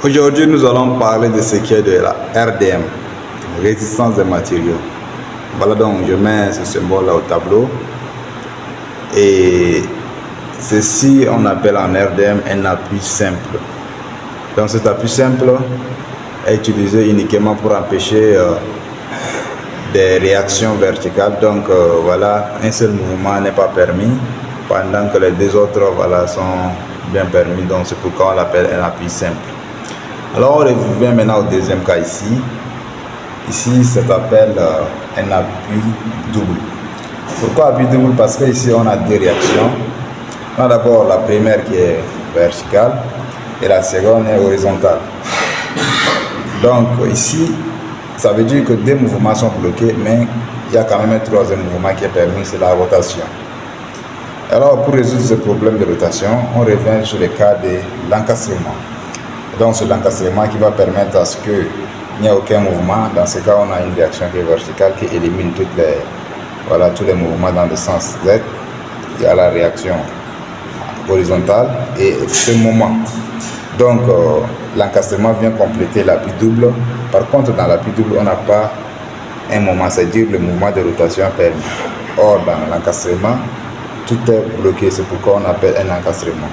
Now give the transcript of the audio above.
Aujourd'hui, nous allons parler de ce qui est de la RDM, résistance des matériaux. Voilà, donc je mets ce symbole-là au tableau. Et ceci, on appelle en RDM un appui simple. Donc cet appui simple est utilisé uniquement pour empêcher des réactions verticales. Donc voilà, un seul mouvement n'est pas permis, pendant que les deux autres sont bien permis. Donc c'est pourquoi on l'appelle un appui simple. Alors on revient maintenant au deuxième cas ici. Ici, ça s'appelle un appui double. Pourquoi appui double? Parce que ici on a deux réactions. On a d'abord la première qui est verticale et la seconde est horizontale. Donc ici, ça veut dire que deux mouvements sont bloqués, mais il y a quand même un troisième mouvement qui est permis, c'est la rotation. Alors pour résoudre ce problème de rotation, on revient sur le cas de l'encastrement. Donc c'est l'encastrement qui va permettre à ce qu'il n'y ait aucun mouvement. Dans ce cas, on a une réaction qui est verticale qui élimine tous les mouvements dans le sens Z. Il y a la réaction horizontale et ce moment. Donc l'encastrement vient compléter l'appui double. Par contre, dans l'appui double, on n'a pas un moment, c'est-à-dire le mouvement de rotation permis. Or, dans l'encastrement, tout est bloqué. C'est pourquoi on appelle un encastrement.